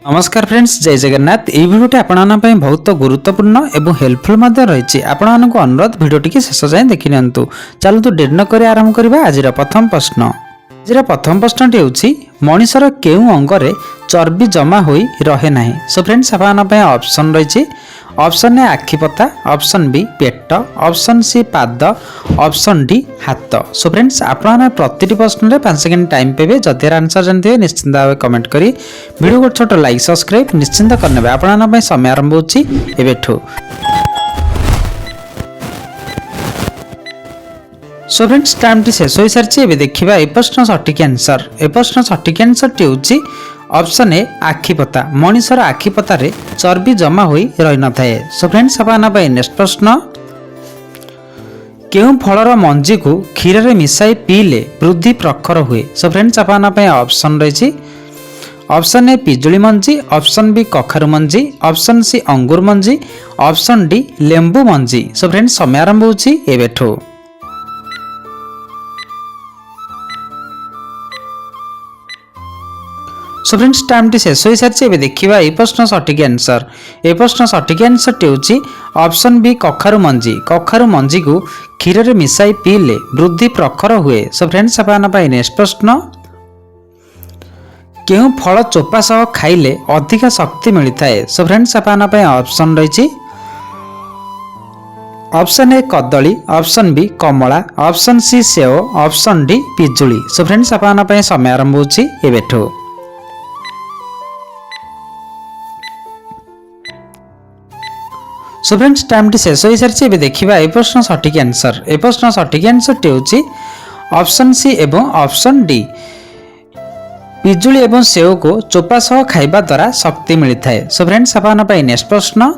नमस्कार फ्रेंड्स, जय जगन्नाथ। ये भिडियोटी आपको बहुत गुरुत्वपूर्ण एवं हेल्पफुल रही। आपको अनुरोध भिडियोटी शेष जाए देखि नियंतु। चलतु डेरी न करी आरंभ करबा। आज प्रथम प्रश्न। आज प्रथम प्रश्नटी होछि मनिषर केउ अंगरे चर्बी जमा होई रहे नाही। सो फ्रेंड्स, आपन ऑप्शन रही। ऑप्शन ए आखिपता, ऑप्शन बी पेट, ऑप्शन सी पाद, ऑप्शन डी हाथ। सो फ्रेंड्स, आपन प्रति प्रश्न में 5 सेकंड टाइम पेबे। जदि आंसर जानते निश्चिंत भाव कमेंट करी वीडियो को छोट लाइक सब्सक्राइब निश्चिंत करने। आपन समय आरंभ होछि एबेठो। सो फ्रेंड्स, टाइम टी शेष हो सारी। एबे देखिबा ए प्रश्न सठिक आंसर। ए प्रश्न सठिक आंसर टी होछि ऑप्शन ए आखिपता। मनिषर आखिपतारे चर्बी जमा होई रही न थाए। सो फ्रेंड्स, आपन नेक्स्ट प्रश्न। केउ फलर मंजी को क्षीर रे मिसाई पीले वृद्धि प्रखर हुए। सो फ्रेंड्स, आपन ऑप्शन रही। ऑप्शन ए पिजुली मंजी, ऑप्शन बी कखारु मंजी, ऑप्शन सी अंगूर मंजी, ऑप्शन डी लेंबू मंजी। सो फ्रेंड्स, समय आरंभ होछि एबेठो। सो फ्रेंड्स, टाइम टी शेष हो सारी। एबे देखिबा ए प्रश्न सठिक आंसर। ए प्रश्न सठिक आंसर टी होछि ऑप्शन बी कखारु मंजी। कखारु मंजी को क्षीर रे मिसाई पीले वृद्धि प्रखर हुए। सो फ्रेंड्स, आपन नेक्स्ट प्रश्न। केउ फल चोपा सह खाइले अधिक शक्ति मिलता है। सो फ्रेंड्स, आपन ऑप्शन रही। ऑप्शन ए कदली, ऑप्शन बी कमला, ऑप्शन सी सेव, ऑप्शन डी पिजुली। सो फ्रेंड्स, आपन समय आरंभ होछि एबेठो। सो फ्रेंड्स, टाइम टी शेष हो सारी। एबे देखिबा ए प्रश्न सठिक आंसर। ए प्रश्न सठिक आंसर टी होछि ऑप्शन सी एवं ऑप्शन डी। पिजुली एवं सेव को चोपा सह खाइबा द्वारा शक्ति मिलता है। सो फ्रेंड्स, आपन नेक्स्ट प्रश्न।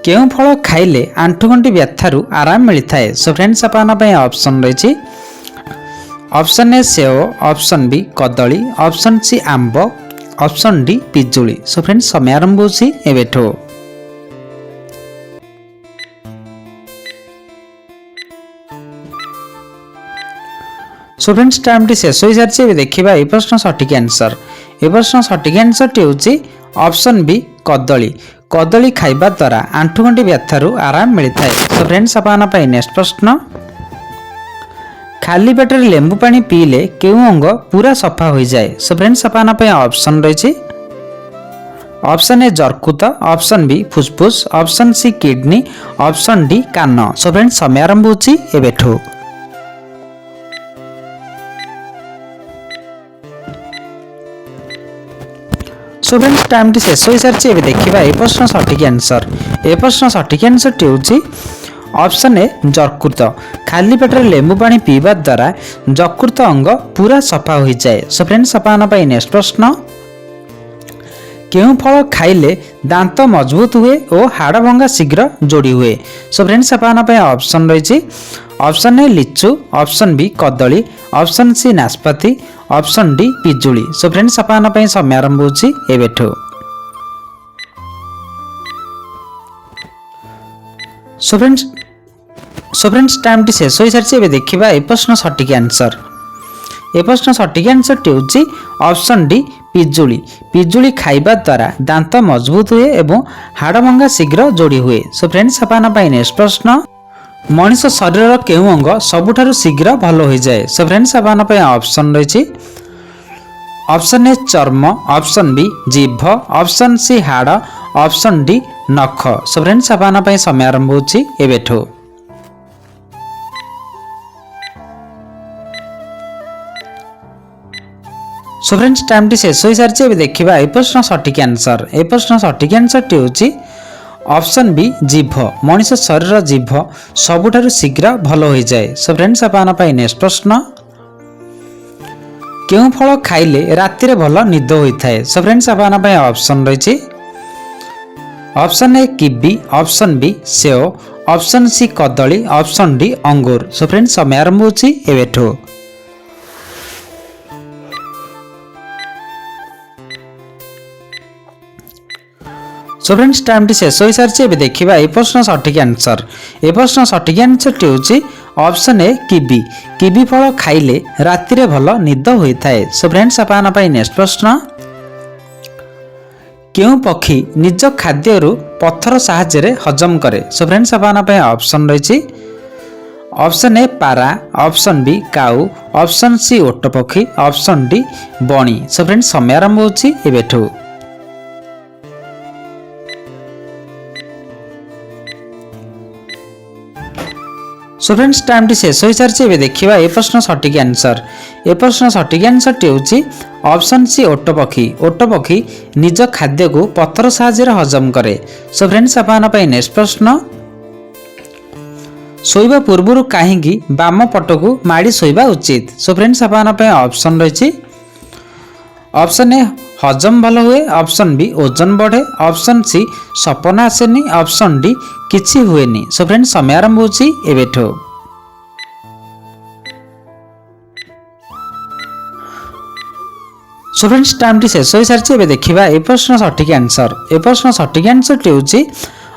केउ फल खाइले आंठुगंठी व्यथारु आराम मिलता है। सो फ्रेंड्स, आपन ऑप्शन रही। ऑप्शन ए सेव, ऑप्शन बी कदली, ऑप्शन सी आंब, ऑप्शन डी पिजुली। सो फ्रेंड्स, समय आरंभ होछि एबेठो। सो फ्रेंड्स, टाइम टी शेष हो सारी। देखिबा ए प्रश्न सठिक आंसर। ए प्रश्न सठिक आंसर टी होछि ऑप्शन बी कदली। कदली खाइबा द्वारा आंठुगंठी व्यथारु आराम मिलता है। सो फ्रेंड्स, आपन नेक्स्ट प्रश्न। खाली पेट रे लेंबू पानी पीले केउ अंग पूरा सफा हो जाए। सो फ्रेंड्स, आपन ऑप्शन रही। ऑप्शन ए जर्कुत, ऑप्शन बी फुसफुस, option C kidney, option D कान। सो फ्रेंड्स, समय आरंभ होछि एबेठो। सो फ्रेंड्स, टाइम टी शेष हो सारी। एबे देखिबा ए प्रश्न सठिक आंसर। ए प्रश्न सठिक आंसर टी होछि ऑप्शन ए जर्कुत। खाली पेट रे लेंबू पानी पीबा द्वारा जकृत अंग पूरा सफा हो जाए। सो फ्रेंड्स, आपन नेक्स्ट प्रश्न। केउ फल खाइले दांत मजबूत हुए और हाड़ भंगा शीघ्र जोड़ी हुए। सो फ्रेंड्स, आपन ऑप्शन रही। ऑप्शन ए लिचु, ऑप्शन बी कदली, ऑप्शन सी नाशपाती, ऑप्शन डी पिजुली। सो फ्रेंड्स, आपन समय आरंभ होछि एबेठो। सो फ्रेंड्स, टाइम टी शेष हो सारी। एबे देखिबा ए प्रश्न सठिक आंसर। ए प्रश्न सठिक आंसर टी होछि ऑप्शन डी पिजुली। पिजुली खाइबा द्वारा दांत मजबूत हुए एवं हाड़ भंगा शीघ्र जोड़ी हुए। सो फ्रेंड्स, आपन नेक्स्ट प्रश्न। मनिष शरीर केउ अंग सबुठारु शीघ्र भल हो जाए। सो फ्रेंड्स, आपन ऑप्शन रही। ऑप्शन ए चर्म, ऑप्शन बी जीभ, ऑप्शन सी हाड़, ऑप्शन डी नख। सो फ्रेंड्स, आपन समय आरंभ होछि एबेठो। सो फ्रेंड्स, टाइम टी शेष हो सारी। एबे देखिबा ए प्रश्न सठिक आंसर। ए प्रश्न सठिक आंसर टी होछि ऑप्शन बी जीभ। मनिष शरीर जीभ सबुठारु शीघ्र भल हो जाए। सो फ्रेंड्स, आपन नेक्स्ट प्रश्न। केउ फल खाइले राति रे भल निद होइथाय। सो फ्रेंड्स, आपन ऑप्शन रही। Option A kiwi, option B सेव, ऑप्शन सी कदली, ऑप्शन डी अंगूर। सो फ्रेंड्स, समय आरंभ होछि एबेठो। सो फ्रेंड्स, टाइम टी शेष हो सारी। एबे देखिबा ए प्रश्न सठिक आंसर। ए प्रश्न सठिक आंसर टी होछि ऑप्शन ए किवी। किवी फल खाइले राति रे भल निद होइथाय। सो फ्रेंड्स, आपन नेक्स्ट प्रश्न। କେଉଁ ପକ୍ଷୀ ନିଜ ଖାଦ୍ୟରୁ ପଥର ସାହାଯ୍ୟରେ ହଜମ କରେ? ସୋ ଫ୍ରେଣ୍ଡସ୍ ଆପଣଙ୍କ ପାଇଁ ଅପସନ୍ ରହିଛି। ଅପସନ୍ ଏ ପାରା, ଅପସନ୍ ବି କାଉ, ଅପସନ୍ ସି ଓଟ ପକ୍ଷୀ, ଅପସନ୍ ଡି ବଣି। ସୋ ଫ୍ରେଣ୍ଡସ୍ ସମୟ ଆରମ୍ଭ ହେଉଛି ଏବେଠୁ। सो फ्रेंड्स टाइम टी शेष हो सारी ए देखा ए प्रश्न सठिक आंसर। ए प्रश्न सठिक आंसर टी हूँ ऑप्शन सी ओट पक्षी। ओट पक्षी निज खाद्य को पत्थर साहाय्य हजम करे। सो फ्रेंड्स आपन नेक्स्ट प्रश्न, शोइबा पूर्व कहीं बाम पट को माड़ी शोइबा उचित? सो फ्रेंड्स आपन ऑप्शन रही। ऑप्शन ए हजम भल हुए, ऑप्शन बी ओजन बढ़े, ऑप्शन सी सपना आसेनी, ऑप्शन डी किछि हुएनी। सो फ्रेंड्स समय आरंभ होछि एबेठो। सो फ्रेंड्स टाइम टी शेष हो सारी एबे देखिबा ए प्रश्न सठिक आंसर। ए प्रश्न सठिक आंसर टी होछि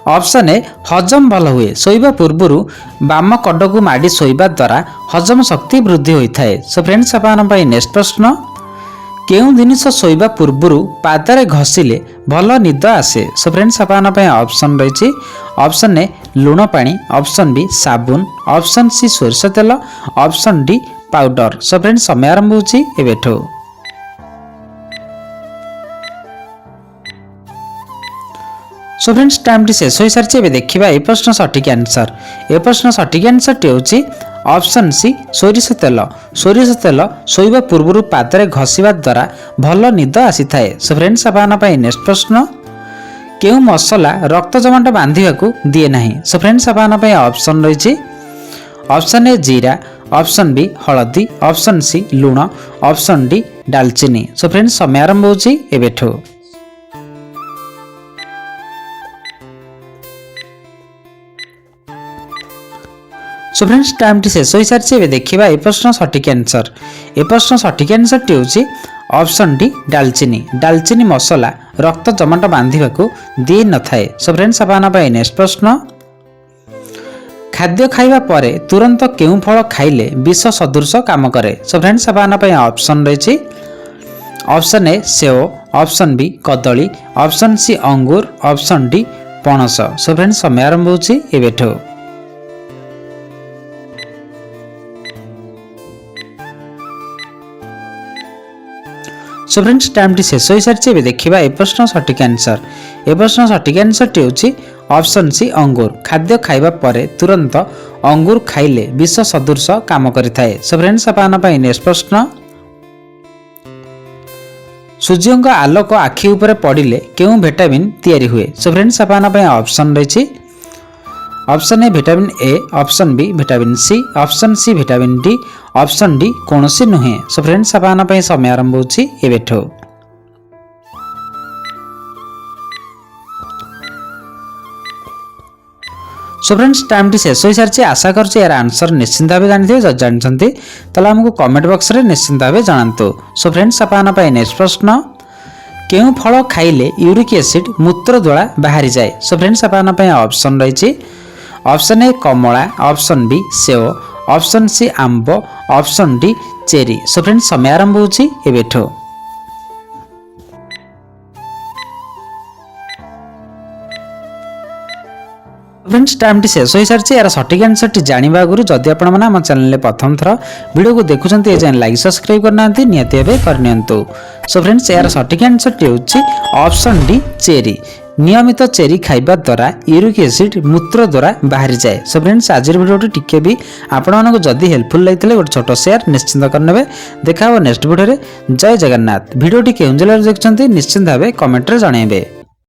ऑप्शन ए हजम भल हुए। शोइबा पूर्व बाम कड को माड़ी शोइबा द्वारा हजम शक्ति वृद्धि होइथाय। सो फ्रेंड्स आपन पई नेक्स्ट प्रश्न, केउं जिनिस शोइबा पूर्व पादरे घसिले भल निद आसे? सो फ्रेंड्स आपन ऑप्शन रही। ऑप्शन ए लुण पानी, ऑप्शन बी साबुन, ऑप्शन सी सोरिष तेल, ऑप्शन डी पाउडर। सो फ्रेंड्स समय आरंभ होछि एबेठो। सो फ्रेंड्स टाइम टी शेष हो सारी एबे देखिबा ए प्रश्न सठिक आंसर। ए प्रश्न सठिक आंसर टी होछि ऑप्शन सी सोरिष तेल। सोरिष तेल शोइबा पूर्व पादरे घसिबा द्वारा भल निद आसी थाए। सो फ्रेंड्स आपन पई नेक्स्ट प्रश्न, केउं मसला रक्त जमाट बांधिबाकू दिए नाही? सो फ्रेंड्स आपन पई ऑप्शन रही। ऑप्शन ए जीरा, ऑप्शन बी हळदी, ऑप्शन सी लुण, ऑप्शन डी दालचीनी। सो फ्रेंड्स समय आरंभ होछि एबेठो। सो फ्रेंड्स टाइम टी शेष हो सारी एबे देखिबा ए प्रश्न सठिक आंसर। ए प्रश्न सठिक आंसर टी होछि ऑप्शन डी दालचीनी। दालचीनी मसला रक्त जमाट बांधिबाकू दिए न थाए। सो फ्रेंड्स आपन पई नेक्स्ट प्रश्न, खाद्य खाइबा परे तुरंत केउं फल खाइले विष सदृश काम करे? सो फ्रेंड्स आपन पई ऑप्शन रही। ऑप्शन ए सेव, ऑप्शन बी कदली, ऑप्शन सी अंगूर, ऑप्शन डी पणस। सो फ्रेंड्स समय आरंभ होछि एबेठो। सो फ्रेंड्स टाइम टी शेष हो सारी एबे देखिबा ए प्रश्न सठिक आंसर। ए प्रश्न सठिक आंसर टी होछि ऑप्शन सी अंगूर। खाद्य खाइबा परे तुरंत अंगूर खाइले विष सदृश काम करिथाए। सो फ्रेंड्स आपन पई नेक्स्ट प्रश्न, सूर्यଙ୍କ आलोक आखि ऊपर पड़िले केउं विटामिन तयारी हुए? सो फ्रेंड्स आपन पई ऑप्शन रही। Option A vitamin A, option B vitamin C, option C vitamin D, option D कोनोसी नुहे। सो फ्रेंड्स आपन पई समय आरंभ होछि एबेठो। सो फ्रेंड्स टाइम टी शेष हो सारी आशा करछि यार आंसर निश्चिंत भाव जानिथिबे। जदि जानछन्ती तले हमकु कमेंट बॉक्स रे निश्चिंत भाव जणांतु। सो फ्रेंड्स आपन पई नेक्स्ट प्रश्न, केउं फल खाइले यूरिक एसिड मूत्र द्वारा बाहरी जाए? सो फ्रेंड्स आपन पई ऑप्शन रही। ऑप्शन ए कमला, ऑप्शन बी सेव, ऑप्शन सी आंब, option D cherry. So friends समय आरंभ होछि एबेठो। फ्रेंड्स टाइम टी शेष हो सारी यार सठिक आंसर टी जानिबा आगुरु जदि आपण माने हम चैनल प्रथम थर वीडियो को देखुछन्ती ए चैनल लाइक सब्सक्राइब करना नियति एबे करनियंतु। सो फ्रेंड्स यार सठिक आंसर टी होछि ऑप्शन डी चेरी। नियमित चेरी खाइबा द्वारा यूरिक एसिड मूत्र द्वारा बाहरी जाए। सो फ्रेंड्स आज वीडियो टिके भी आपण मानको जदि हेल्पफुल लागितले गोटे छोट शेयर निश्चिंत करनेबे। देखा हो नेक्स्ट वीडियो रे। जय जगन्नाथ। वीडियो टी केउं जिल्ला रे देखछन्ती निश्चिंत भाबे कमेंट रे जणाइबे।